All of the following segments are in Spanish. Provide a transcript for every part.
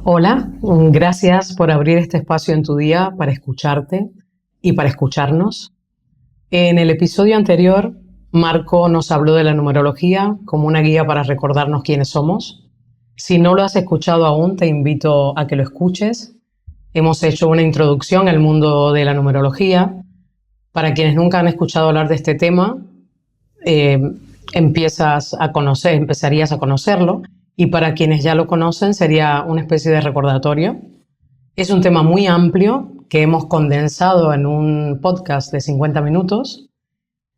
Hola, gracias por abrir este espacio en tu día para escucharte y para escucharnos. En el episodio anterior, Marco nos habló de la numerología como una guía para recordarnos quiénes somos. Si no lo has escuchado aún, te invito a que lo escuches. Hemos hecho una introducción al mundo de la numerología. Para quienes nunca han escuchado hablar de este tema, empezarías a conocerlo. Y para quienes ya lo conocen, sería una especie de recordatorio. Es un tema muy amplio que hemos condensado en un podcast de 50 minutos.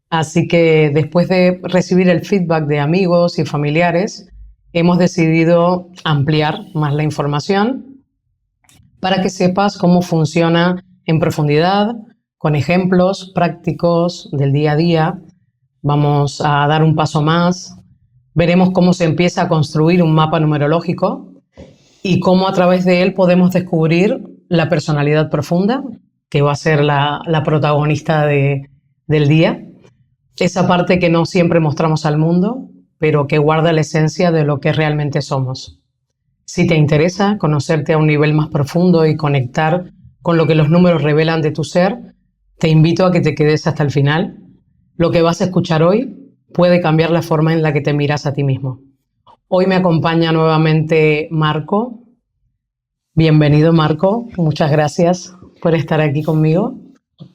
Así que después de recibir el feedback de amigos y familiares, hemos decidido ampliar más la información para que sepas cómo funciona en profundidad, con ejemplos prácticos del día a día. Vamos a dar un paso más. Veremos cómo se empieza a construir un mapa numerológico y cómo a través de él podemos descubrir la personalidad profunda, que va a ser la protagonista del día. Esa parte que no siempre mostramos al mundo, pero que guarda la esencia de lo que realmente somos. Si te interesa conocerte a un nivel más profundo y conectar con lo que los números revelan de tu ser, te invito a que te quedes hasta el final. Lo que vas a escuchar hoy puede cambiar la forma en la que te miras a ti mismo. Hoy me acompaña nuevamente Marco. Bienvenido, Marco. Muchas gracias por estar aquí conmigo.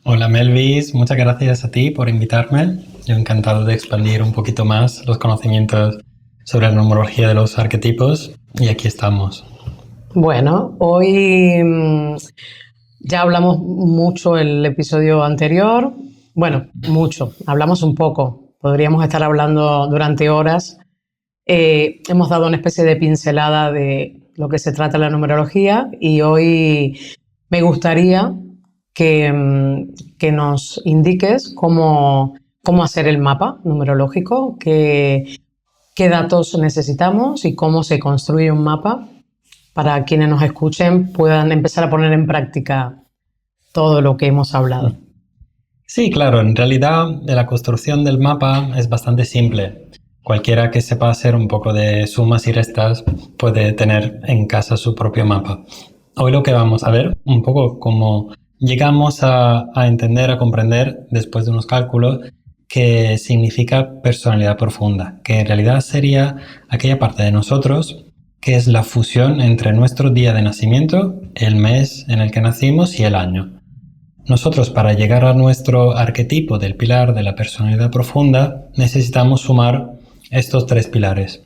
Hola Melvis, muchas gracias a ti por invitarme. Yo encantado de expandir un poquito más los conocimientos sobre la numerología de los arquetipos y aquí estamos. Bueno, hoy ya hablamos mucho el episodio anterior. Bueno, mucho, hablamos un poco. Podríamos estar hablando durante horas. Hemos dado una especie de pincelada de lo que se trata la numerología y hoy me gustaría que nos indiques cómo hacer el mapa numerológico, qué datos necesitamos y cómo se construye un mapa para quienes nos escuchen puedan empezar a poner en práctica todo lo que hemos hablado. Sí, claro, en realidad la construcción del mapa es bastante simple. Cualquiera que sepa hacer un poco de sumas y restas puede tener en casa su propio mapa. Hoy lo que vamos a ver, un poco cómo llegamos a entender, a comprender, después de unos cálculos, qué significa personalidad profunda, que en realidad sería aquella parte de nosotros que es la fusión entre nuestro día de nacimiento, el mes en el que nacimos y el año. Nosotros, para llegar a nuestro arquetipo del pilar de la personalidad profunda, necesitamos sumar estos tres pilares.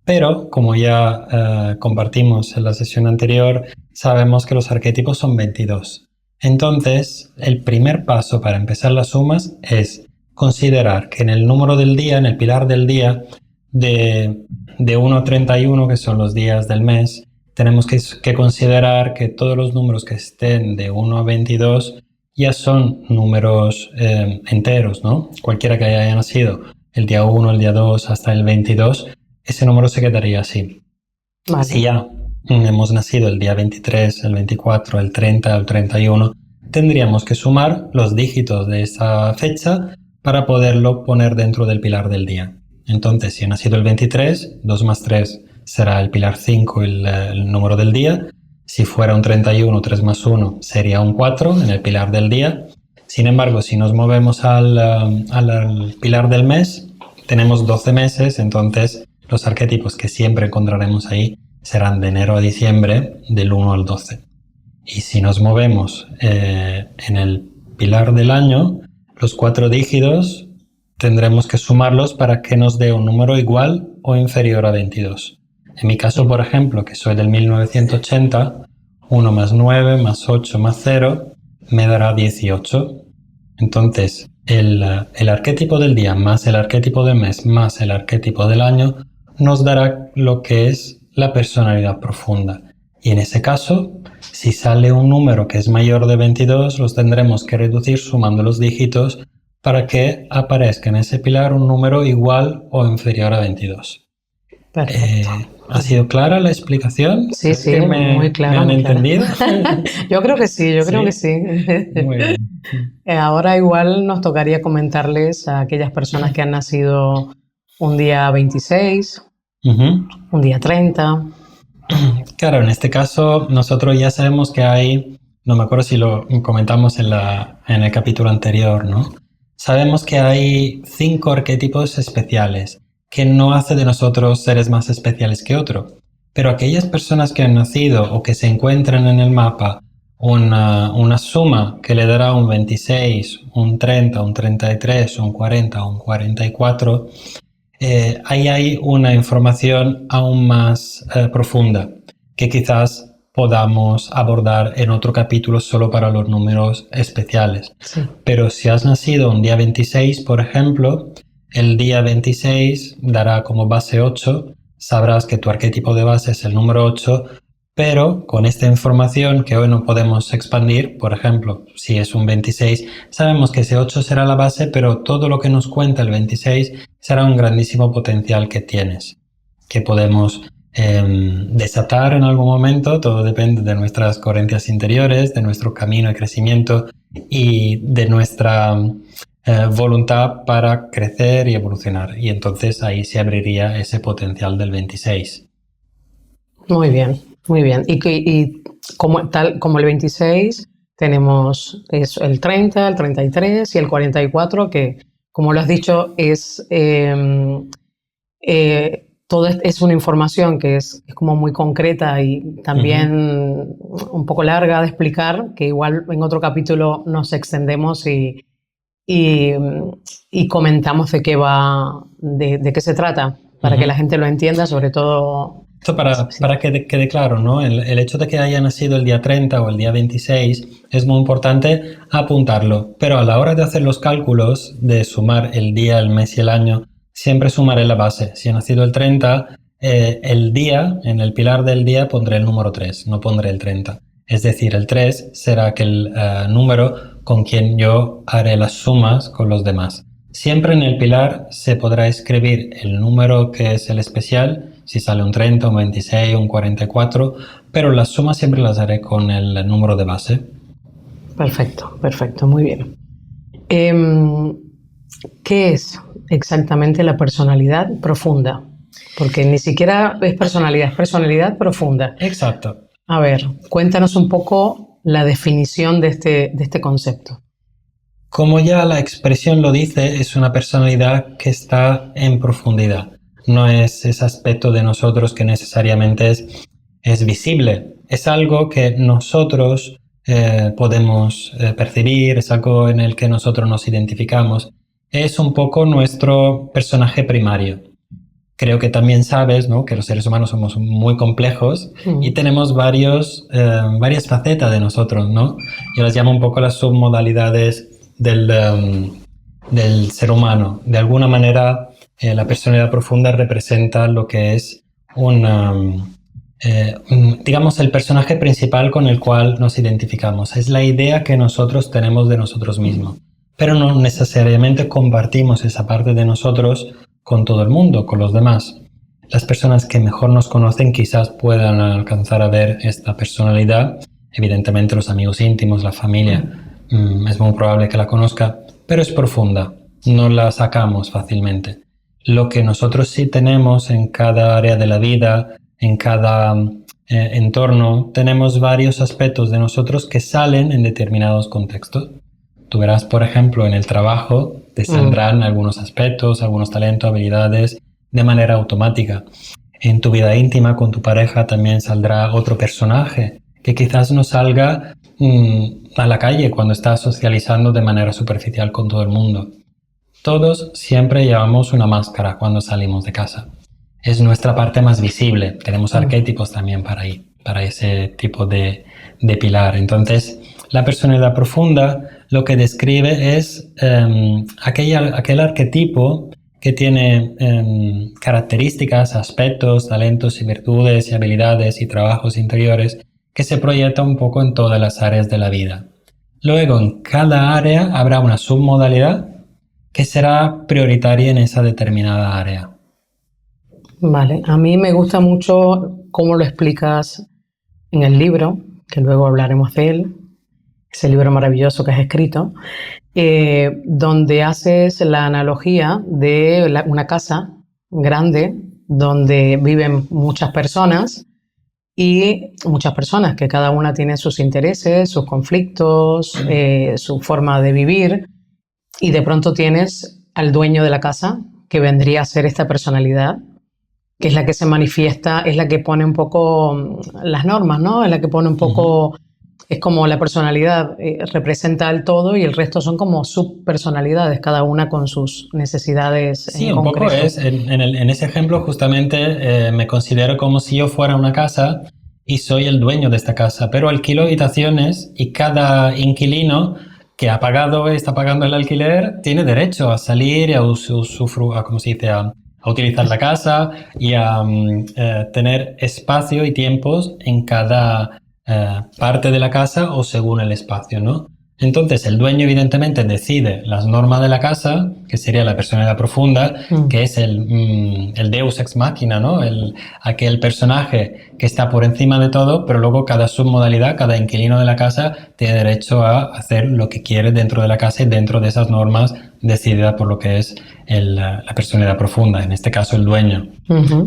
Pero, como ya compartimos en la sesión anterior, sabemos que los arquetipos son 22. Entonces, el primer paso para empezar las sumas es considerar que en el número del día, en el pilar del día, de 1 a 31, que son los días del mes, tenemos que considerar que todos los números que estén de 1 a 22 ya son números enteros, ¿no? Cualquiera que haya nacido el día 1, el día 2 hasta el 22, ese número se quedaría así. Vale. Si ya hemos nacido el día 23, el 24, el 30, el 31, tendríamos que sumar los dígitos de esa fecha para poderlo poner dentro del pilar del día. Entonces, si he nacido el 23, 2 más 3 será el pilar 5, el número del día. Si fuera un 31, 3 más 1 sería un 4 en el pilar del día. Sin embargo, si nos movemos al pilar del mes, tenemos 12 meses, entonces los arquetipos que siempre encontraremos ahí serán de enero a diciembre, del 1 al 12. Y si nos movemos en el pilar del año, los 4 dígitos tendremos que sumarlos para que nos dé un número igual o inferior a 22. En mi caso, por ejemplo, que soy del 1980, 1 más 9 más 8 más 0 me dará 18. Entonces, el arquetipo del día más el arquetipo del mes más el arquetipo del año nos dará lo que es la personalidad profunda. Y en ese caso, si sale un número que es mayor de 22, los tendremos que reducir sumando los dígitos para que aparezca en ese pilar un número igual o inferior a 22. Perfecto. ¿Ha sido clara la explicación? Sí, sí, muy clara. ¿Me han entendido? Yo creo que sí, creo que sí. Muy bien. Ahora igual nos tocaría comentarles a aquellas personas que han nacido un día 26, un día 30, Claro, en este caso nosotros ya sabemos que hay, no me acuerdo si lo comentamos en el capítulo anterior, ¿no? Sabemos que hay 5 arquetipos especiales, que no hace de nosotros seres más especiales que otro. Pero aquellas personas que han nacido o que se encuentran en el mapa una suma que le dará un 26, un 30, un 33, un 40, un 44, ahí hay una información aún más profunda que quizás podamos abordar en otro capítulo solo para los números especiales. Sí. Pero si has nacido un día 26, por ejemplo, el día 26 dará como base 8, sabrás que tu arquetipo de base es el número 8, pero con esta información que hoy no podemos expandir, por ejemplo, si es un 26, sabemos que ese 8 será la base, pero todo lo que nos cuenta el 26 será un grandísimo potencial que tienes, que podemos desatar en algún momento. Todo depende de nuestras coherencias interiores, de nuestro camino de crecimiento y de nuestra voluntad para crecer y evolucionar. Y entonces ahí se abriría ese potencial del 26. Muy bien, muy bien. Y como el 26 tenemos el 30, el 33 y el 44, que como lo has dicho todo es una información que es como muy concreta y también un poco larga de explicar, que igual en otro capítulo nos extendemos y, y comentamos de qué va, de qué se trata, para que la gente lo entienda, sobre todo. Esto para que quede claro, ¿no? El hecho de que haya nacido el día 30 o el día 26 es muy importante apuntarlo, pero a la hora de hacer los cálculos, de sumar el día, el mes y el año, siempre sumaré la base. Si he nacido el 30, el día, en el pilar del día pondré el número 3, no pondré el 30. Es decir, el 3 será aquel número con quien yo haré las sumas con los demás. Siempre en el pilar se podrá escribir el número que es el especial, si sale un 30, un 26, un 44, pero las sumas siempre las haré con el número de base. Perfecto, perfecto, muy bien. ¿Qué es exactamente la personalidad profunda? Porque ni siquiera es personalidad profunda. Exacto. A ver, cuéntanos un poco la definición de este concepto. Como ya la expresión lo dice, es una personalidad que está en profundidad. No es ese aspecto de nosotros que necesariamente es visible. Es algo que nosotros podemos percibir, es algo en el que nosotros nos identificamos. Es un poco nuestro personaje primario. Creo que también sabes, ¿no?, que los seres humanos somos muy complejos y tenemos varias facetas de nosotros, ¿no? Yo las llamo un poco las submodalidades del ser humano. De alguna manera, la personalidad profunda representa lo que es digamos, el personaje principal con el cual nos identificamos. Es la idea que nosotros tenemos de nosotros mismos, pero no necesariamente compartimos esa parte de nosotros con todo el mundo, con los demás. Las personas que mejor nos conocen quizás puedan alcanzar a ver esta personalidad. Evidentemente los amigos íntimos, la familia, es muy probable que la conozca, pero es profunda, no la sacamos fácilmente. Lo que nosotros sí tenemos en cada área de la vida, en cada entorno, tenemos varios aspectos de nosotros que salen en determinados contextos. Tú verás, por ejemplo, en el trabajo te saldrán algunos aspectos, algunos talentos, habilidades de manera automática. En tu vida íntima con tu pareja también saldrá otro personaje que quizás no salga a la calle cuando estás socializando de manera superficial con todo el mundo. Todos siempre llevamos una máscara cuando salimos de casa. Es nuestra parte más visible. Tenemos arquetipos también para ese tipo de pilar. Entonces, la personalidad profunda lo que describe es aquel arquetipo que tiene características, aspectos, talentos y virtudes y habilidades y trabajos interiores que se proyecta un poco en todas las áreas de la vida. Luego, en cada área habrá una submodalidad que será prioritaria en esa determinada área. Vale, a mí me gusta mucho cómo lo explicas en el libro, que luego hablaremos de él, ese libro maravilloso que has escrito, donde haces la analogía de una casa grande donde viven muchas personas y muchas personas que cada una tiene sus intereses, sus conflictos, su forma de vivir, y de pronto tienes al dueño de la casa, que vendría a ser esta personalidad, que es la que se manifiesta, es la que pone un poco las normas, ¿no? Es la que pone un poco, es como la personalidad representa el todo y el resto son como subpersonalidades, cada una con sus necesidades Sí, en un concreto. poco es, en ese ejemplo justamente me considero como si yo fuera una casa y soy el dueño de esta casa, pero alquilo habitaciones y cada inquilino que ha pagado, está pagando el alquiler, tiene derecho a salir y a ¿cómo se dice? A utilizar la casa y a tener espacio y tiempos en cada parte de la casa o según el espacio, ¿no? Entonces el dueño evidentemente decide las normas de la casa, que sería la personalidad profunda, que es el Deus ex machina, ¿no? Aquel personaje que está por encima de todo, pero luego cada submodalidad, cada inquilino de la casa tiene derecho a hacer lo que quiere dentro de la casa y dentro de esas normas decididas por lo que es la personalidad profunda, en este caso el dueño.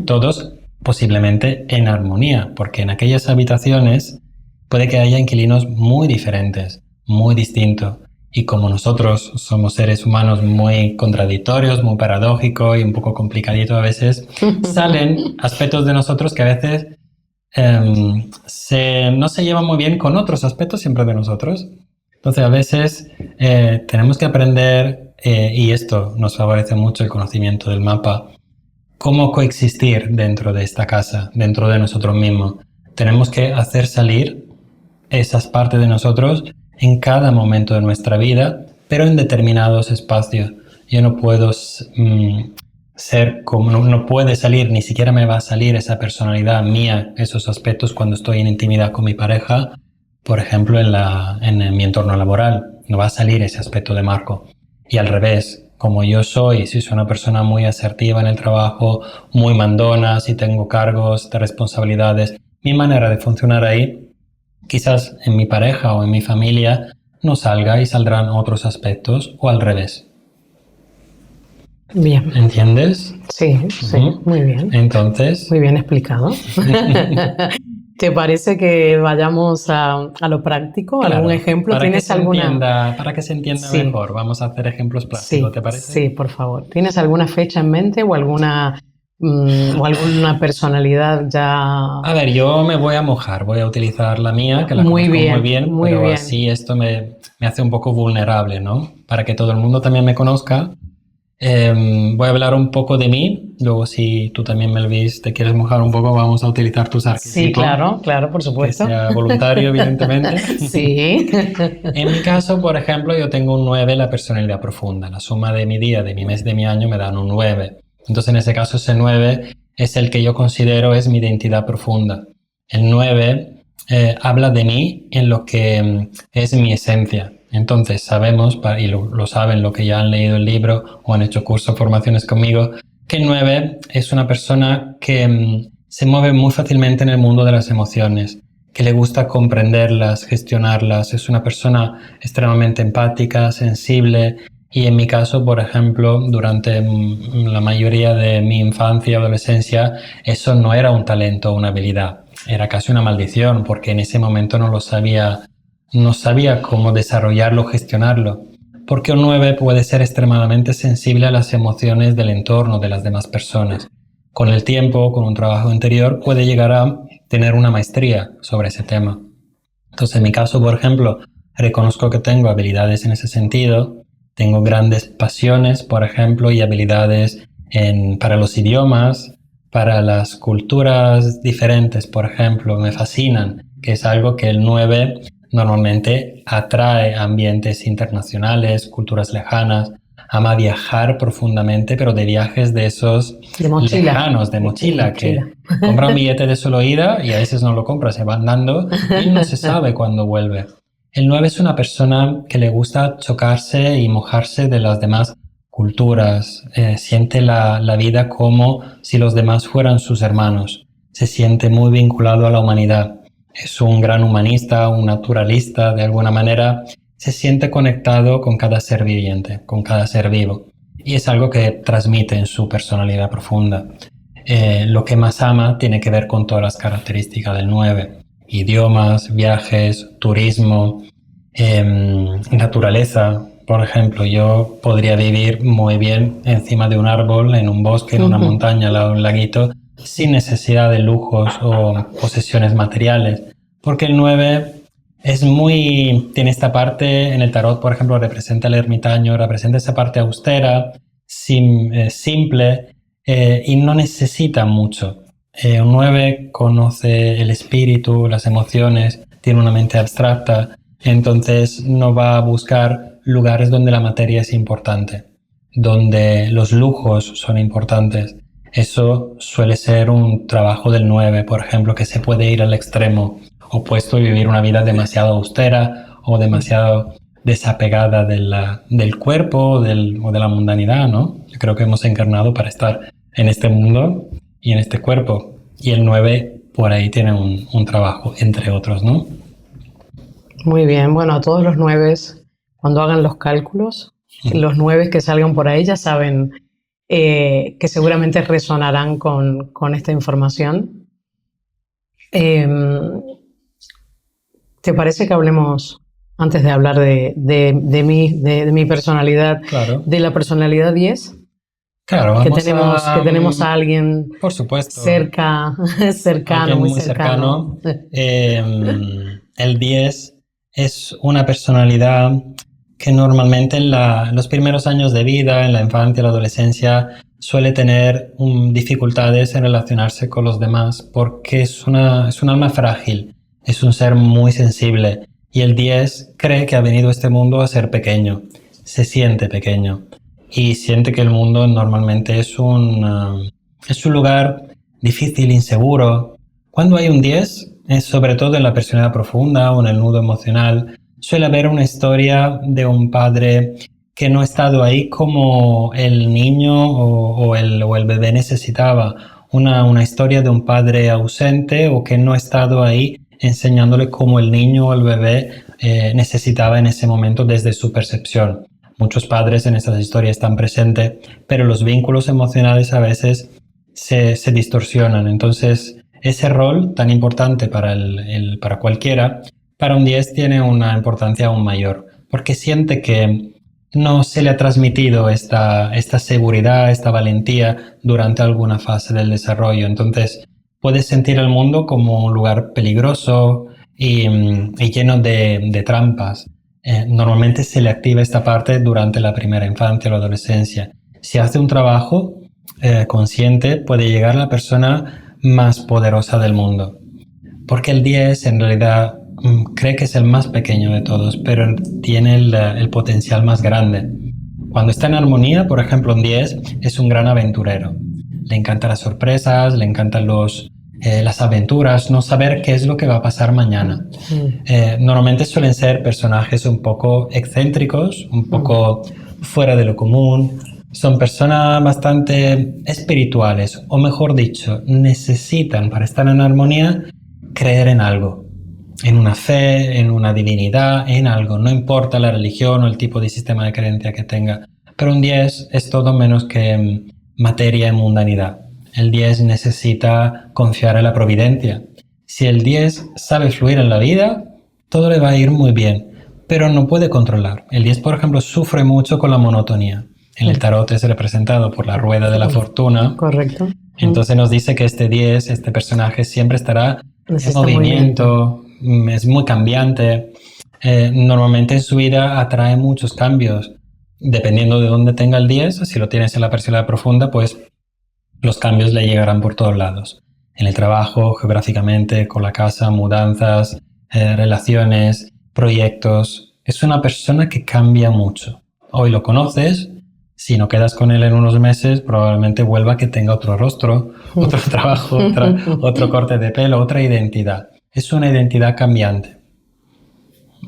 Todos posiblemente en armonía, porque en aquellas habitaciones puede que haya inquilinos muy diferentes, muy distintos. Y como nosotros somos seres humanos muy contradictorios, muy paradójicos y un poco complicaditos a veces, salen aspectos de nosotros que a veces no se llevan muy bien con otros aspectos siempre de nosotros. Entonces a veces tenemos que aprender, y esto nos favorece mucho el conocimiento del mapa, cómo coexistir dentro de esta casa, dentro de nosotros mismos. Tenemos que hacer salir esas partes de nosotros en cada momento de nuestra vida, pero en determinados espacios. Yo no puedo ser como, no puede salir, ni siquiera me va a salir esa personalidad mía, esos aspectos cuando estoy en intimidad con mi pareja, por ejemplo, en mi entorno laboral. No va a salir ese aspecto de Marco. Y al revés, como yo soy, si soy una persona muy asertiva en el trabajo, muy mandona, si tengo cargos de responsabilidades, mi manera de funcionar ahí, quizás en mi pareja o en mi familia no salga y saldrán otros aspectos o al revés. Bien. ¿Entiendes? Sí, muy bien. Entonces... Muy bien explicado. ¿Te parece que vayamos a lo práctico? Claro, ¿Algún ejemplo? ¿Tienes alguna? Para que se entienda mejor, vamos a hacer ejemplos prácticos, ¿te parece? Sí, por favor. ¿Tienes alguna fecha en mente o alguna personalidad ya? A ver, yo me voy a mojar, voy a utilizar la mía, que la conozco muy bien, pero así esto me hace un poco vulnerable, ¿no? Para que todo el mundo también me conozca. Voy a hablar un poco de mí, luego si tú también, Melvis, te quieres mojar un poco, vamos a utilizar tus arquetipos. Sí, claro, por supuesto. Que sea voluntario, evidentemente. Sí. En mi caso, por ejemplo, yo tengo un 9, la personalidad profunda. La suma de mi día, de mi mes, de mi año me dan un 9. Entonces, en ese caso, ese 9 es el que yo considero es mi identidad profunda. El 9 habla de mí en lo que es mi esencia. Entonces sabemos, y lo saben los que ya han leído el libro o han hecho cursos, formaciones conmigo, que el 9 es una persona que se mueve muy fácilmente en el mundo de las emociones, que le gusta comprenderlas, gestionarlas. Es una persona extremadamente empática, sensible. Y en mi caso, por ejemplo, durante la mayoría de mi infancia y adolescencia, eso no era un talento o una habilidad. Era casi una maldición, porque en ese momento no sabía cómo desarrollarlo, gestionarlo. Porque un 9 puede ser extremadamente sensible a las emociones del entorno, de las demás personas. Con el tiempo, con un trabajo interior, puede llegar a tener una maestría sobre ese tema. Entonces, en mi caso, por ejemplo, reconozco que tengo habilidades en ese sentido. Tengo grandes pasiones, por ejemplo, y habilidades para los idiomas, para las culturas diferentes, por ejemplo, me fascinan, que es algo que el 9 normalmente atrae a ambientes internacionales, culturas lejanas, ama viajar profundamente, pero de viajes de esos lejanos, de mochila, que compra un billete de solo ida y a veces no lo compra, se va andando y no se sabe cuándo vuelve. El 9 es una persona que le gusta chocarse y mojarse de las demás culturas, siente la vida como si los demás fueran sus hermanos, se siente muy vinculado a la humanidad, es un gran humanista, un naturalista, de alguna manera se siente conectado con cada ser viviente, con cada ser vivo, y es algo que transmite en su personalidad profunda. lo que más ama tiene que ver con todas las características del 9. Idiomas, viajes, turismo, naturaleza. Por ejemplo, yo podría vivir muy bien encima de un árbol, en un bosque, en una montaña, al lado de un laguito, sin necesidad de lujos o posesiones materiales. Porque el 9 tiene esta parte, en el tarot, por ejemplo, representa el ermitaño, representa esa parte austera, simple, y no necesita mucho. Un 9 conoce el espíritu, las emociones, tiene una mente abstracta, entonces no va a buscar lugares donde la materia es importante, donde los lujos son importantes. Eso suele ser un trabajo del 9, por ejemplo, que se puede ir al extremo opuesto y vivir una vida demasiado austera o demasiado desapegada del cuerpo o de la mundanidad, ¿no? Yo creo que hemos encarnado para estar en este mundo y en este cuerpo. Y el 9 por ahí tiene un trabajo, entre otros, ¿no? Muy bien. Bueno, a todos los 9, cuando hagan los cálculos, los 9 que salgan por ahí ya saben que seguramente resonarán con esta información. ¿Te parece que hablemos, antes de hablar de mi personalidad, Claro. de la personalidad 10? Claro, que tenemos a alguien, por supuesto, cercano, alguien muy muy cercano. El 10 es una personalidad que normalmente en los primeros años de vida, en la infancia y la adolescencia, suele tener dificultades en relacionarse con los demás porque es un alma frágil, es un ser muy sensible y el 10 cree que ha venido a este mundo a ser pequeño, se siente pequeño y siente que el mundo normalmente es un lugar difícil, inseguro. Cuando hay un 10, es sobre todo en la personalidad profunda o en el nudo emocional, suele haber una historia de un padre que no ha estado ahí como el niño o el bebé necesitaba. Una historia de un padre ausente o que no ha estado ahí enseñándole cómo el niño o el bebé necesitaba en ese momento desde su percepción. Muchos padres en estas historias están presentes, pero los vínculos emocionales a veces se distorsionan. Entonces, ese rol tan importante para cualquiera, para un 10 tiene una importancia aún mayor, porque siente que no se le ha transmitido esta seguridad, esta valentía durante alguna fase del desarrollo. Entonces, puede sentir el mundo como un lugar peligroso y lleno de trampas. Normalmente se le activa esta parte durante la primera infancia o la adolescencia. Si hace un trabajo consciente, puede llegar a la persona más poderosa del mundo. Porque el 10 en realidad cree que es el más pequeño de todos, pero tiene el potencial más grande. Cuando está en armonía, por ejemplo, un 10 es un gran aventurero. Le encantan las sorpresas, le encantan las aventuras, no saber qué es lo que va a pasar mañana. Normalmente suelen ser personajes un poco excéntricos, un poco fuera de lo común. Son personas bastante espirituales, o mejor dicho, necesitan para estar en armonía creer en algo, en una fe, en una divinidad, en algo. No importa la religión o el tipo de sistema de creencia que tenga. Pero un 10 es todo menos que materia y mundanidad. El 10 necesita confiar en la providencia. Si el 10 sabe fluir en la vida, todo le va a ir muy bien, pero no puede controlar. El 10, por ejemplo, sufre mucho con la monotonía. En el tarot es representado por la rueda de la fortuna. Correcto. Entonces nos dice que este 10, este personaje, siempre estará en movimiento, es muy cambiante. Normalmente en su vida atrae muchos cambios. Dependiendo de dónde tenga el 10, si lo tienes en la personalidad profunda, pues los cambios le llegarán por todos lados. En el trabajo, geográficamente, con la casa, mudanzas, relaciones, proyectos. Es una persona que cambia mucho. Hoy lo conoces, si no quedas con él en unos meses, probablemente vuelva que tenga otro rostro, otro trabajo, otro corte de pelo, otra identidad. Es una identidad cambiante.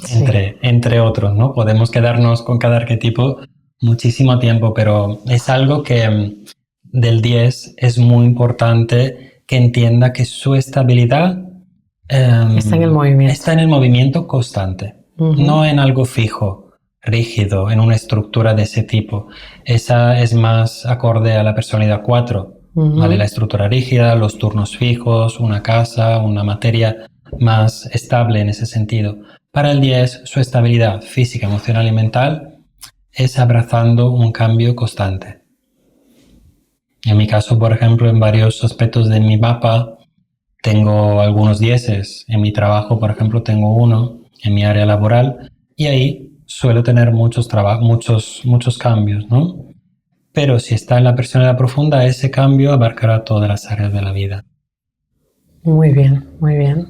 Sí. Entre otros, ¿no? Podemos quedarnos con cada arquetipo muchísimo tiempo, pero es algo que del 10 es muy importante que entienda que su estabilidad está en el movimiento. Está en el movimiento constante, no en algo fijo, rígido, en una estructura de ese tipo. Esa es más acorde a la personalidad 4, ¿vale? La estructura rígida, los turnos fijos, una casa, una materia más estable en ese sentido. Para el 10, su estabilidad física, emocional y mental es abrazando un cambio constante. En mi caso, por ejemplo, en varios aspectos de mi mapa tengo algunos 10. En mi trabajo, por ejemplo, tengo uno en mi área laboral y ahí suelo tener muchos cambios, ¿no? Pero si está en la personalidad profunda, ese cambio abarcará todas las áreas de la vida. Muy bien, muy bien.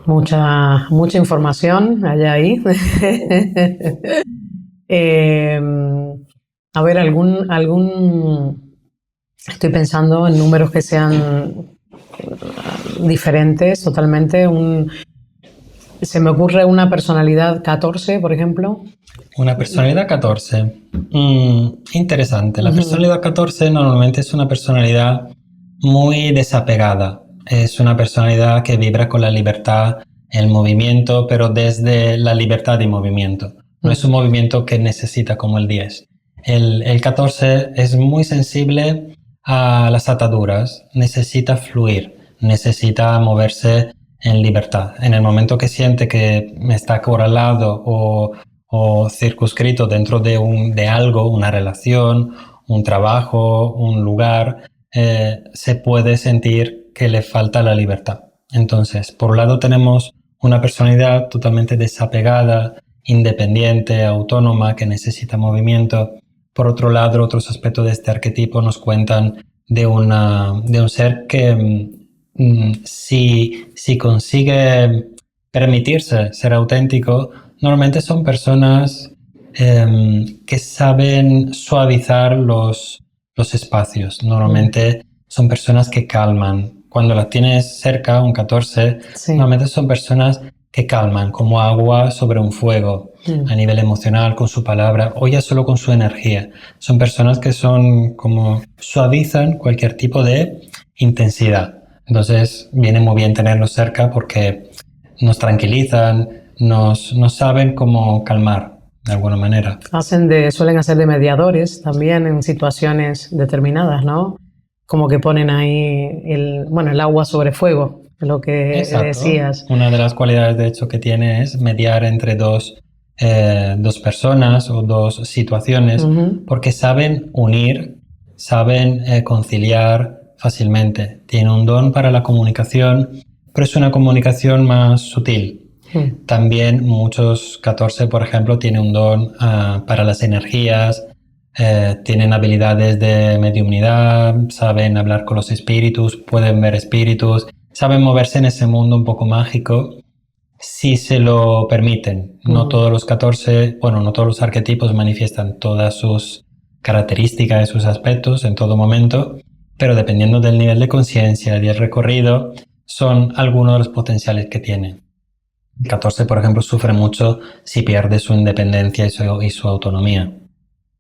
Mucha información hay ahí. A ver, estoy pensando en números que sean diferentes totalmente. Se me ocurre una personalidad 14, por ejemplo. Una personalidad 14. Interesante. La personalidad 14 normalmente es una personalidad muy desapegada. Es una personalidad que vibra con la libertad, el movimiento, pero desde la libertad de movimiento. No es un movimiento que necesita como el 10. El 14 es muy sensible a las ataduras, necesita fluir, necesita moverse en libertad. En el momento que siente que está acorralado o circunscrito dentro de algo, una relación, un trabajo, un lugar, se puede sentir que le falta la libertad. Entonces, por un lado tenemos una personalidad totalmente desapegada, independiente, autónoma, que necesita movimiento. Por otro lado, otros aspectos de este arquetipo nos cuentan de un ser que si consigue permitirse ser auténtico, normalmente son personas que saben suavizar los espacios. Normalmente son personas que calman. Cuando la tienes cerca, un 14, normalmente son personas que calman, como agua sobre un fuego, a nivel emocional, con su palabra, o ya solo con su energía. Son personas que son como suavizan cualquier tipo de intensidad. Entonces viene muy bien tenerlos cerca porque nos tranquilizan, nos saben cómo calmar de alguna manera. Suelen hacer de mediadores también en situaciones determinadas, ¿no? Como que ponen ahí el agua sobre fuego, lo que Exacto. decías. Una de las cualidades de hecho que tiene es mediar entre dos personas o dos situaciones, porque saben unir, saben conciliar fácilmente. Tiene un don para la comunicación, pero es una comunicación más sutil. También muchos 14, por ejemplo, tienen un don para las energías, tienen habilidades de mediumnidad, saben hablar con los espíritus, pueden ver espíritus, saben moverse en ese mundo un poco mágico si se lo permiten. No todos los 14, no todos los arquetipos manifiestan todas sus características y sus aspectos en todo momento, pero dependiendo del nivel de conciencia y el recorrido, son algunos de los potenciales que tienen. El 14, por ejemplo, sufre mucho si pierde su independencia y su autonomía.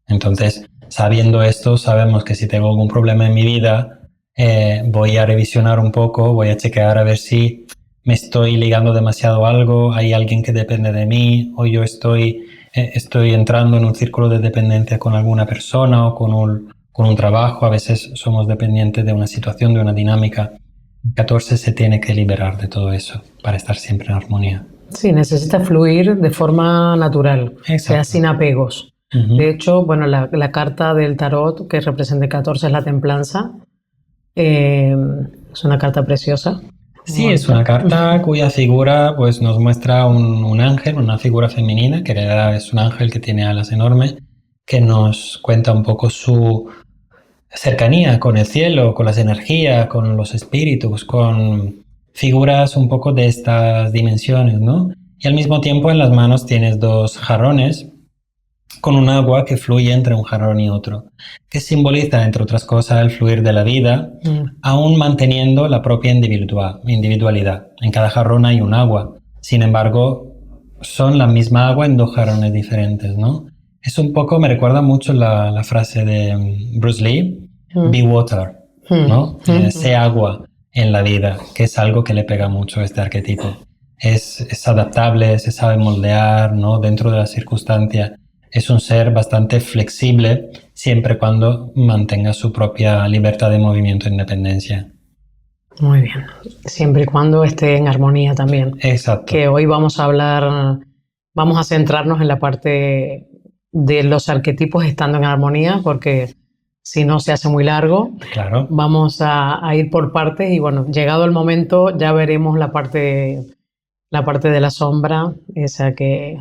Entonces, sabiendo esto, sabemos que si tengo algún problema en mi vida, voy a revisionar un poco, voy a chequear a ver si me estoy ligando demasiado a algo, hay alguien que depende de mí, o yo estoy entrando en un círculo de dependencia con alguna persona o con un trabajo. A veces somos dependientes de una situación, de una dinámica. 14 se tiene que liberar de todo eso para estar siempre en armonía. Sí, necesita fluir de forma natural, o sea, sin apegos. De hecho, la carta del tarot que representa 14 es la templanza. Es una carta preciosa. Sí, es una carta cuya figura pues, nos muestra un ángel, una figura femenina, que en realidad es un ángel que tiene alas enormes, que nos cuenta un poco su cercanía con el cielo, con las energías, con los espíritus, con figuras un poco de estas dimensiones, ¿no? Y al mismo tiempo en las manos tienes dos jarrones con un agua que fluye entre un jarrón y otro, que simboliza, entre otras cosas, el fluir de la vida, aún manteniendo la propia individualidad. En cada jarrón hay un agua, sin embargo, son la misma agua en dos jarrones diferentes, ¿no? Es un poco, me recuerda mucho la frase de Bruce Lee, be water, ¿no? Sé agua en la vida, que es algo que le pega mucho a este arquetipo. Es adaptable, se sabe moldear, ¿no? Dentro de las circunstancias. Es un ser bastante flexible siempre y cuando mantenga su propia libertad de movimiento e independencia. Muy bien. Siempre y cuando esté en armonía también. Exacto. Que hoy vamos a centrarnos en la parte de los arquetipos estando en armonía, porque si no se hace muy largo. Claro. Vamos a ir por partes y bueno, llegado el momento ya veremos la parte de la sombra, esa que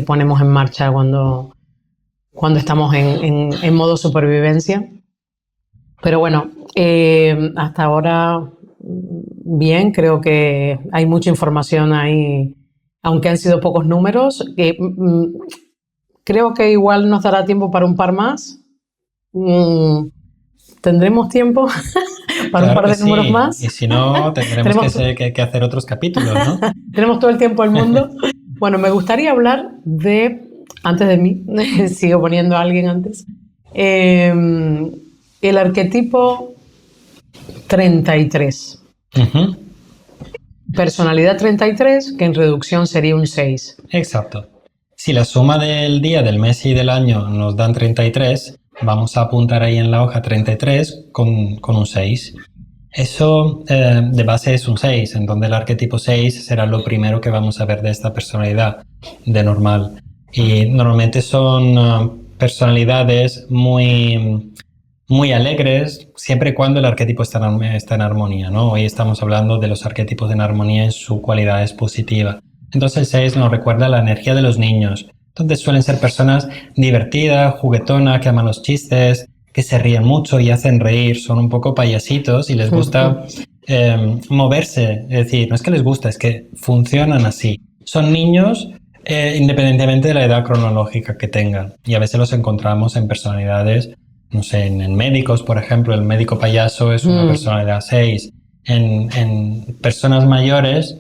ponemos en marcha cuando estamos en modo supervivencia. Pero bueno, hasta ahora bien, creo que hay mucha información ahí, aunque han sido pocos números. Creo que igual nos dará tiempo para un par más. ¿Tendremos tiempo para un par de números más? Y si no, tendremos que hacer otros capítulos, ¿no? Tenemos todo el tiempo del mundo. Bueno, me gustaría hablar antes de mí, sigo poniendo a alguien antes, el arquetipo 33. Uh-huh. Personalidad 33, que en reducción sería un 6. Exacto. Si la suma del día, del mes y del año nos dan 33, vamos a apuntar ahí en la hoja 33 con un 6. Eso de base es un 6, en donde el arquetipo 6 será lo primero que vamos a ver de esta personalidad de normal. Y normalmente son personalidades muy, muy alegres, siempre y cuando el arquetipo está en armonía, ¿no? Hoy estamos hablando de los arquetipos en armonía en su cualidad es positiva. Entonces el 6 nos recuerda la energía de los niños. Entonces suelen ser personas divertidas, juguetonas, que aman los chistes, que se ríen mucho y hacen reír, son un poco payasitos y les gusta moverse. Es decir, no es que les gusta, es que funcionan así. Son niños independientemente de la edad cronológica que tengan. Y a veces los encontramos en personalidades, no sé, en médicos, por ejemplo, el médico payaso es una personalidad 6. En personas mayores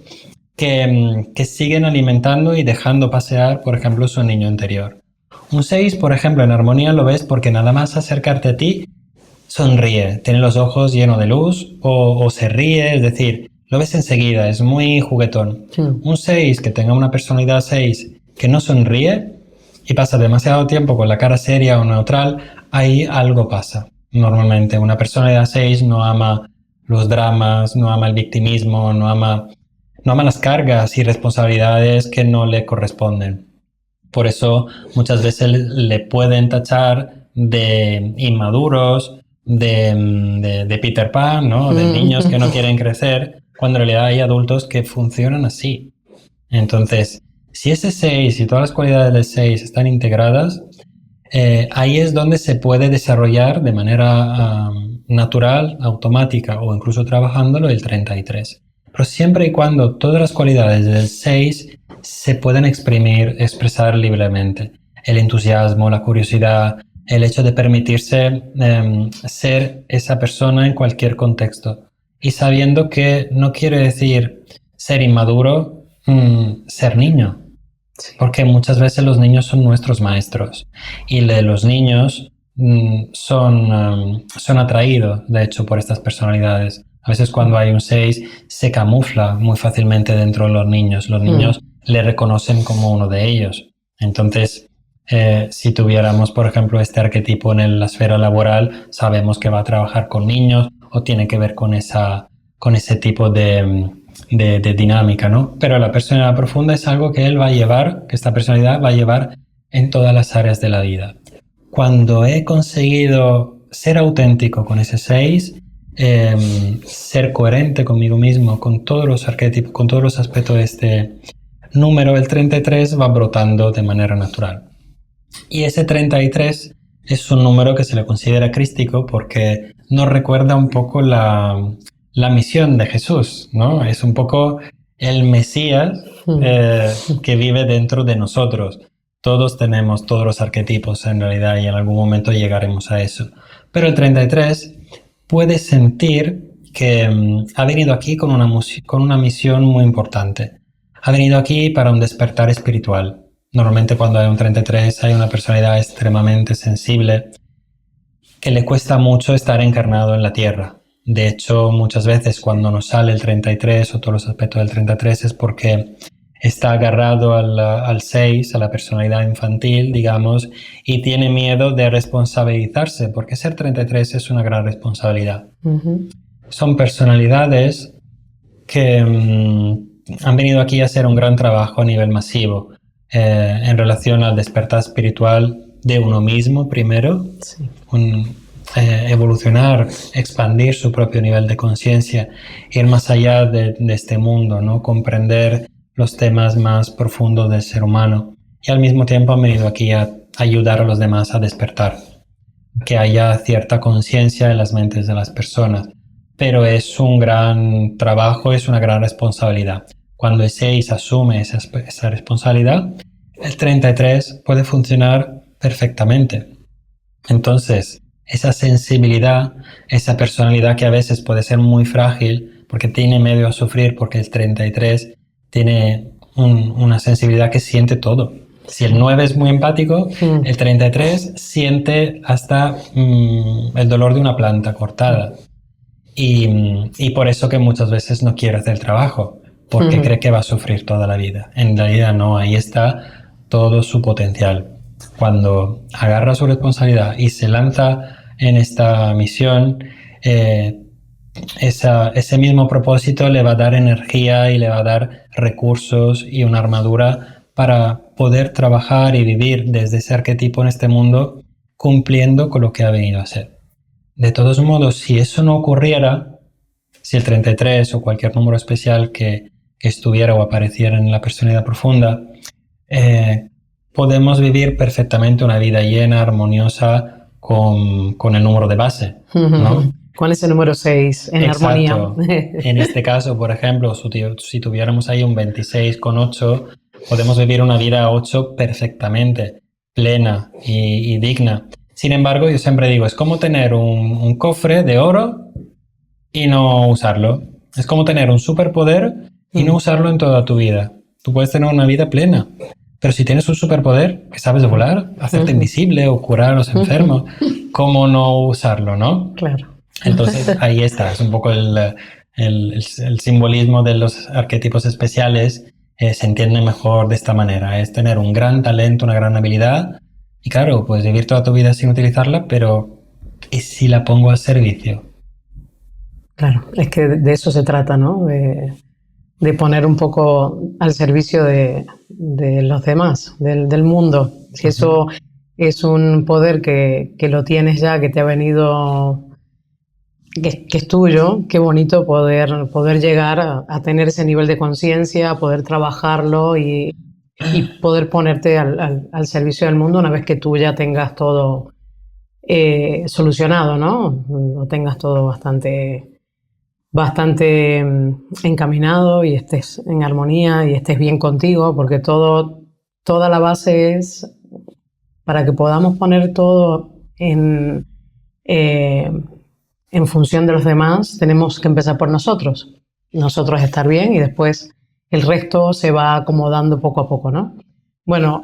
que siguen alimentando y dejando pasear, por ejemplo, su niño interior. Un 6, por ejemplo, en armonía lo ves porque nada más acercarte a ti, sonríe, tiene los ojos llenos de luz o se ríe, es decir, lo ves enseguida, es muy juguetón. Sí. Un 6 que tenga una personalidad 6 que no sonríe y pasa demasiado tiempo con la cara seria o neutral, ahí algo pasa. Normalmente una personalidad 6 no ama los dramas, no ama el victimismo, no ama las cargas y responsabilidades que no le corresponden. Por eso muchas veces le pueden tachar de inmaduros, de Peter Pan, ¿no? De niños que no quieren crecer, cuando en realidad hay adultos que funcionan así. Entonces, si ese 6 y todas las cualidades del 6 están integradas, ahí es donde se puede desarrollar de manera natural, automática o incluso trabajándolo el 33. Pero siempre y cuando todas las cualidades del 6 se pueden expresar libremente. El entusiasmo, la curiosidad, el hecho de permitirse ser esa persona en cualquier contexto. Y sabiendo que no quiere decir ser inmaduro, ser niño. Porque muchas veces los niños son nuestros maestros. Y los niños son atraídos, de hecho, por estas personalidades. A veces cuando hay un 6 se camufla muy fácilmente dentro de los niños. Los niños le reconocen como uno de ellos. Entonces, si tuviéramos, por ejemplo, este arquetipo en la esfera laboral, sabemos que va a trabajar con niños o tiene que ver con ese tipo de dinámica, ¿no? Pero la personalidad profunda es algo que que esta personalidad va a llevar en todas las áreas de la vida. Cuando he conseguido ser auténtico con ese 6, ser coherente conmigo mismo, con todos los arquetipos, con todos los aspectos de este número, el 33 va brotando de manera natural. Y ese 33 es un número que se le considera crístico porque nos recuerda un poco la misión de Jesús, ¿no? Es un poco el Mesías que vive dentro de nosotros. Todos tenemos todos los arquetipos en realidad y en algún momento llegaremos a eso. Pero el 33 puede sentir que ha venido aquí con una misión muy importante. Ha venido aquí para un despertar espiritual. Normalmente cuando hay un 33 hay una personalidad extremadamente sensible que le cuesta mucho estar encarnado en la tierra. De hecho, muchas veces cuando nos sale el 33 o todos los aspectos del 33 es porque está agarrado al 6, a la personalidad infantil, digamos, y tiene miedo de responsabilizarse, porque ser 33 es una gran responsabilidad. Son personalidades que han venido aquí a hacer un gran trabajo a nivel masivo en relación al despertar espiritual de uno mismo primero, Sí. Evolucionar, expandir su propio nivel de conciencia, ir más allá de este mundo, ¿no? Comprender los temas más profundos del ser humano, y al mismo tiempo han venido aquí a ayudar a los demás a despertar, que haya cierta conciencia en las mentes de las personas. Pero es un gran trabajo, es una gran responsabilidad. Cuando el 6 asume esa responsabilidad, el 33 puede funcionar perfectamente. Entonces, esa sensibilidad, esa personalidad que a veces puede ser muy frágil porque tiene miedo a sufrir, porque el 33 tiene una sensibilidad que siente todo. Si el 9 es muy empático, el 33 siente hasta el dolor de una planta cortada. Y por eso que muchas veces no quiere hacer el trabajo, porque cree que va a sufrir toda la vida. En realidad no, ahí está todo su potencial. Cuando agarra su responsabilidad y se lanza en esta misión, ese mismo propósito le va a dar energía y le va a dar recursos y una armadura para poder trabajar y vivir desde ese arquetipo en este mundo, cumpliendo con lo que ha venido a ser. De todos modos, si eso no ocurriera, si el 33 o cualquier número especial que estuviera o apareciera en la personalidad profunda, podemos vivir perfectamente una vida llena, armoniosa, con el número de base, ¿no? Con ese número 6 en armonía. En este caso, por ejemplo, si tuviéramos ahí un 26 con 8, podemos vivir una vida 8 perfectamente, plena y digna. Sin embargo, yo siempre digo, es como tener un cofre de oro y no usarlo. Es como tener un superpoder y no usarlo en toda tu vida. Tú puedes tener una vida plena, pero si tienes un superpoder, que sabes volar, hacerte invisible o curar a los enfermos, ¿cómo no usarlo, no? Claro. Entonces ahí está, es un poco el simbolismo de los arquetipos especiales. Se entiende mejor de esta manera, es tener un gran talento, una gran habilidad, y claro, puedes vivir toda tu vida sin utilizarla, pero ¿y si la pongo al servicio? Claro, es que de eso se trata, ¿no? De poner un poco al servicio de los demás, del mundo. Si eso es un poder que lo tienes ya, que te ha venido, que es tuyo, qué bonito poder llegar a tener ese nivel de conciencia, poder trabajarlo y poder ponerte al servicio del mundo una vez que tú ya tengas todo solucionado, ¿no? O tengas todo bastante encaminado y estés en armonía y estés bien contigo, porque toda la base es para que podamos poner todo en función de los demás. Tenemos que empezar por nosotros estar bien, y después el resto se va acomodando poco a poco, ¿no? Bueno,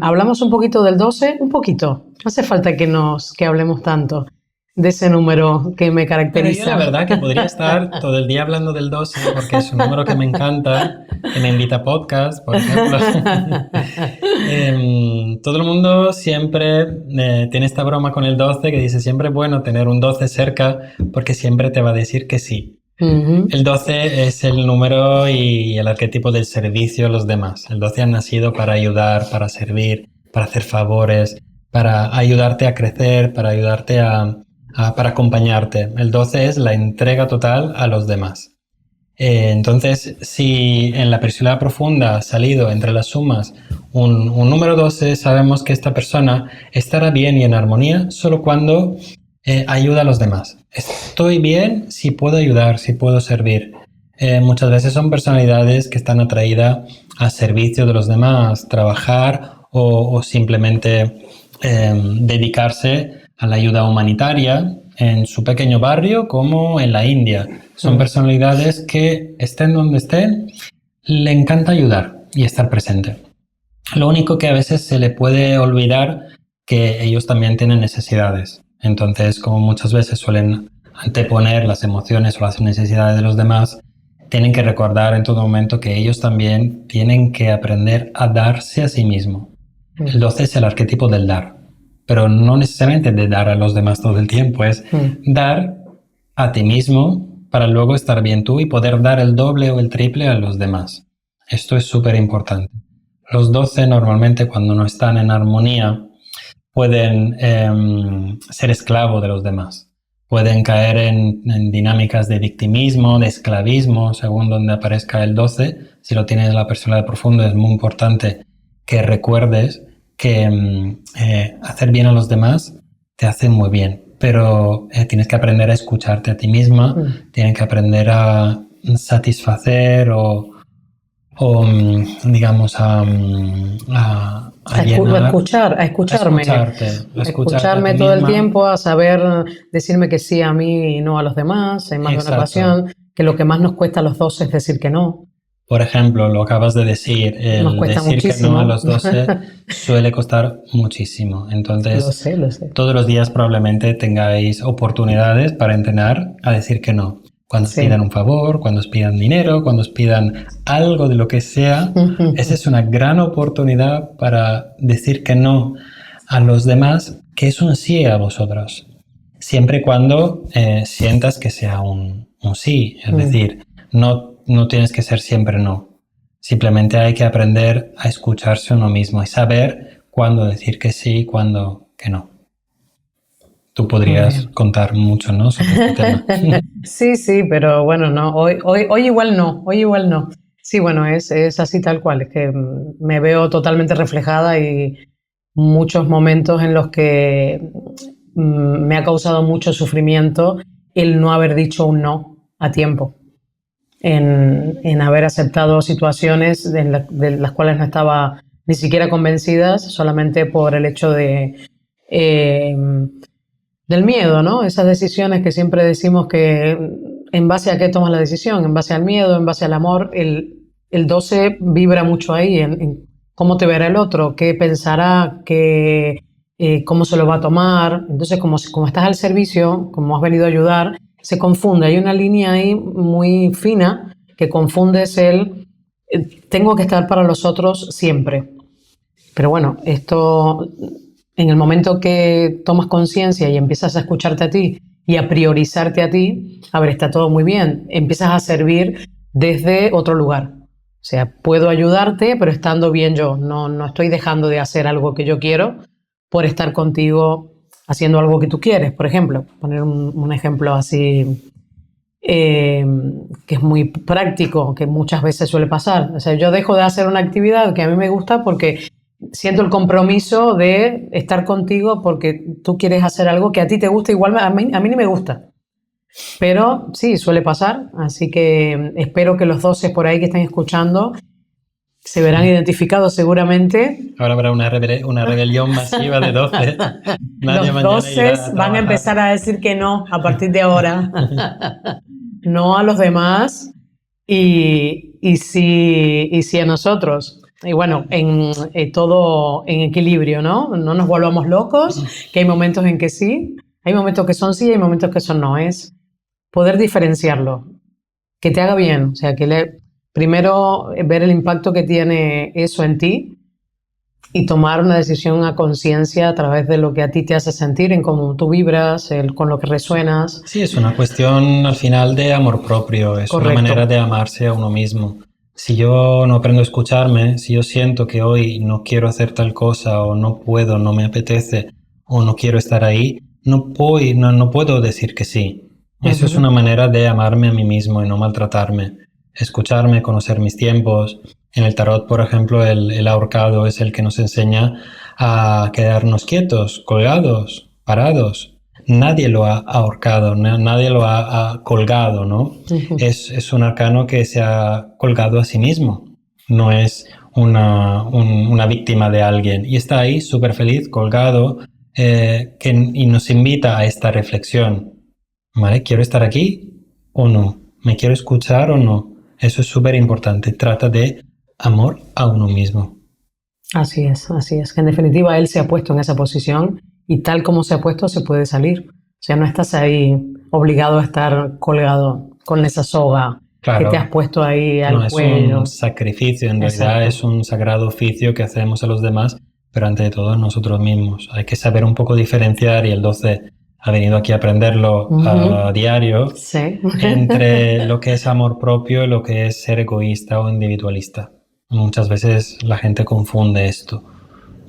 hablamos un poquito del 12, un poquito. No hace falta que hablemos tanto de ese número que me caracteriza. Pero yo la verdad que podría estar todo el día hablando del 12, porque es un número que me encanta, que me invita a podcast, por ejemplo. Todo el mundo siempre tiene esta broma con el 12, que dice siempre es bueno tener un 12 cerca, porque siempre te va a decir que sí. El 12 es el número y el arquetipo del servicio a los demás. El 12 ha nacido para ayudar, para servir, para hacer favores, para ayudarte a crecer, para ayudarte para acompañarte. El 12 es la entrega total a los demás. Entonces, si en la personalidad profunda ha salido entre las sumas un número 12, sabemos que esta persona estará bien y en armonía solo cuando ayuda a los demás. Estoy bien si puedo ayudar, si puedo servir. Muchas veces son personalidades que están atraídas a servicio de los demás, trabajar o simplemente dedicarse a la ayuda humanitaria en su pequeño barrio como en la India. Son personalidades que estén donde estén, le encanta ayudar y estar presente. Lo único que a veces se le puede olvidar que ellos también tienen necesidades. Entonces, como muchas veces suelen anteponer las emociones o las necesidades de los demás, tienen que recordar en todo momento que ellos también tienen que aprender a darse a sí mismo. El 12 es el arquetipo del dar, pero no necesariamente de dar a los demás todo el tiempo, es dar a ti mismo para luego estar bien tú y poder dar el doble o el triple a los demás. Esto es súper importante. Los 12 normalmente cuando no están en armonía pueden ser esclavos de los demás. Pueden caer en dinámicas de victimismo, de esclavismo, según donde aparezca el 12. Si lo tienes en la personalidad profunda, es muy importante que recuerdes que hacer bien a los demás te hace muy bien, pero tienes que aprender a escucharte a ti misma, tienes que aprender a satisfacer o digamos, a escucharme. A escucharme todo el tiempo, a saber decirme que sí a mí y no a los demás, en más de una ocasión, que lo que más nos cuesta a los 12 es decir que no. Por ejemplo, lo acabas de decir, el decir muchísimo. Que no a los 12 suele costar muchísimo. Entonces, lo sé. Todos los días probablemente tengáis oportunidades para entrenar a decir que no. Cuando os pidan un favor, cuando os pidan dinero, cuando os pidan algo de lo que sea, esa es una gran oportunidad para decir que no a los demás, que es un sí a vosotros. Siempre y cuando sientas que sea un sí. Es decir, no tienes que ser siempre no. Simplemente hay que aprender a escucharse uno mismo y saber cuándo decir que sí y cuándo que no. Tú podrías contar mucho, ¿no?, sobre este tema. Sí, pero bueno, no. Hoy igual no. Sí, bueno, es así tal cual. Es que me veo totalmente reflejada y muchos momentos en los que me ha causado mucho sufrimiento el no haber dicho un no a tiempo. En haber aceptado situaciones de las cuales no estaba ni siquiera convencida, solamente por el hecho del miedo, ¿no? Esas decisiones que siempre decimos que en base a qué tomas la decisión, en base al miedo, en base al amor, el 12 vibra mucho ahí en cómo te verá el otro, qué pensará, cómo se lo va a tomar. Entonces, como estás al servicio, como has venido a ayudar, se confunde. Hay una línea ahí muy fina que confundes tengo que estar para los otros siempre. Pero bueno, esto, en el momento que tomas conciencia y empiezas a escucharte a ti y a priorizarte a ti, a ver, está todo muy bien, empiezas a servir desde otro lugar. O sea, puedo ayudarte, pero estando bien yo. No estoy dejando de hacer algo que yo quiero por estar contigo haciendo algo que tú quieres. Por ejemplo, poner un ejemplo así que es muy práctico, que muchas veces suele pasar. O sea, yo dejo de hacer una actividad que a mí me gusta porque siento el compromiso de estar contigo porque tú quieres hacer algo que a ti te gusta, igual a mí ni me gusta. Pero sí, suele pasar, así que espero que los 12 por ahí que estén escuchando se verán identificados seguramente. Ahora habrá una rebelión masiva de 12. Los 12 van a empezar a decir que no a partir de ahora. No a los demás y sí a nosotros. Y bueno, todo en equilibrio, ¿no? No nos volvamos locos, que hay momentos en que sí, hay momentos que son sí y hay momentos que son no. Es poder diferenciarlo, que te haga bien. O sea, primero ver el impacto que tiene eso en ti y tomar una decisión a conciencia a través de lo que a ti te hace sentir, en cómo tú vibras, con lo que resuenas. Sí, es una cuestión al final de amor propio, es Correcto. Una manera de amarse a uno mismo. Si yo no aprendo a escucharme, si yo siento que hoy no quiero hacer tal cosa o no puedo, no me apetece o no quiero estar ahí, no puedo decir que sí. Eso es una manera de amarme a mí mismo y no maltratarme. Escucharme, conocer mis tiempos. En el tarot, por ejemplo, el ahorcado es el que nos enseña a quedarnos quietos, colgados, parados. Nadie lo ha ahorcado, nadie lo ha colgado, ¿no? Es un arcano que se ha colgado a sí mismo. No es una víctima de alguien. Y está ahí súper feliz, colgado, y nos invita a esta reflexión. ¿Vale? ¿Quiero estar aquí o no? ¿Me quiero escuchar o no? Eso es súper importante. Trata de amor a uno mismo. Así es. Que en definitiva él se ha puesto en esa posición y tal como se ha puesto se puede salir. O sea, no estás ahí obligado a estar colgado con esa soga Claro. que te has puesto ahí al No, cuello. es un sacrificio, en Exacto. realidad es un sagrado oficio que hacemos a los demás, pero ante todo nosotros mismos. Hay que saber un poco diferenciar, y el 12 ha venido aquí a aprenderlo a diario, Sí. entre lo que es amor propio y lo que es ser egoísta o individualista. Muchas veces la gente confunde esto.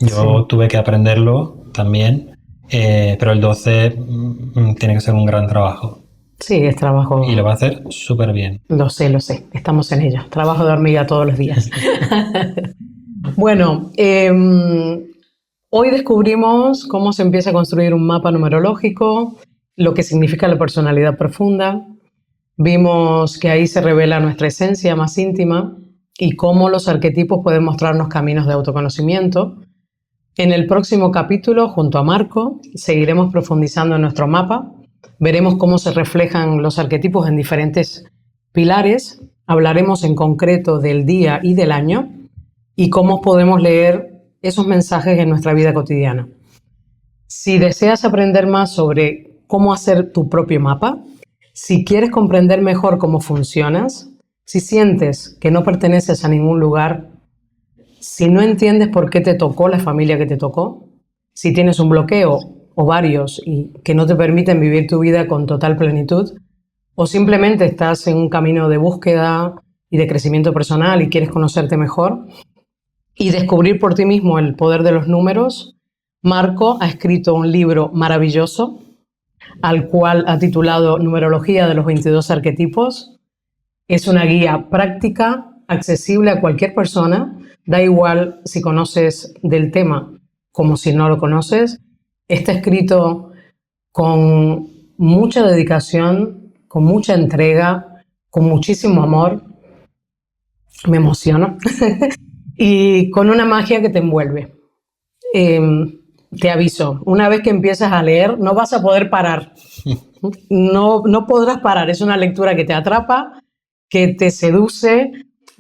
Yo Sí. tuve que aprenderlo también, pero el 12 tiene que ser un gran trabajo Sí, es trabajo. y lo va a hacer súper bien. Lo sé, estamos en ello. Trabajo de hormiga todos los días. Bueno, hoy descubrimos cómo se empieza a construir un mapa numerológico, lo que significa la personalidad profunda. Vimos que ahí se revela nuestra esencia más íntima y cómo los arquetipos pueden mostrarnos caminos de autoconocimiento. En el próximo capítulo, junto a Marco, seguiremos profundizando en nuestro mapa. Veremos cómo se reflejan los arquetipos en diferentes pilares. Hablaremos en concreto del día y del año y cómo podemos leer esos mensajes en nuestra vida cotidiana. Si deseas aprender más sobre cómo hacer tu propio mapa, si quieres comprender mejor cómo funcionas, si sientes que no perteneces a ningún lugar, si no entiendes por qué te tocó la familia que te tocó, si tienes un bloqueo o varios y que no te permiten vivir tu vida con total plenitud, o simplemente estás en un camino de búsqueda y de crecimiento personal y quieres conocerte mejor y descubrir por ti mismo el poder de los números, Marco ha escrito un libro maravilloso al cual ha titulado Numerología de los 22 arquetipos. Es una guía práctica, accesible a cualquier persona, da igual si conoces del tema como si no lo conoces. Está escrito con mucha dedicación, con mucha entrega, con muchísimo amor. Me emociono. Y con una magia que te envuelve. Te aviso, una vez que empiezas a leer, no vas a poder parar. No podrás parar. Es una lectura que te atrapa, que te seduce.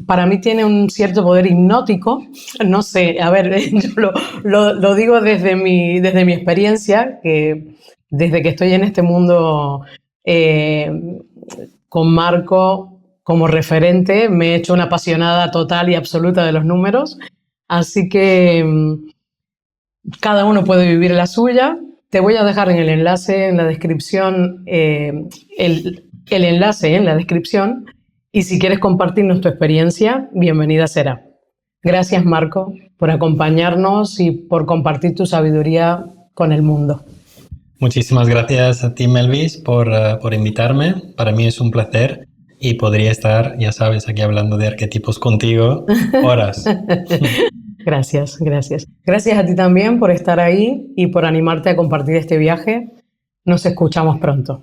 Para mí tiene un cierto poder hipnótico. No sé, a ver, yo lo digo desde mi experiencia, que desde que estoy en este mundo con Marco como referente, me he hecho una apasionada total y absoluta de los números. Así que cada uno puede vivir la suya. Te voy a dejar en el enlace, en la descripción, el enlace en la descripción. Y si quieres compartirnos tu experiencia, bienvenida será. Gracias, Marco, por acompañarnos y por compartir tu sabiduría con el mundo. Muchísimas gracias a ti, Melvis, por invitarme. Para mí es un placer y podría estar, ya sabes, aquí hablando de arquetipos contigo horas. Gracias. Gracias a ti también por estar ahí y por animarte a compartir este viaje. Nos escuchamos pronto.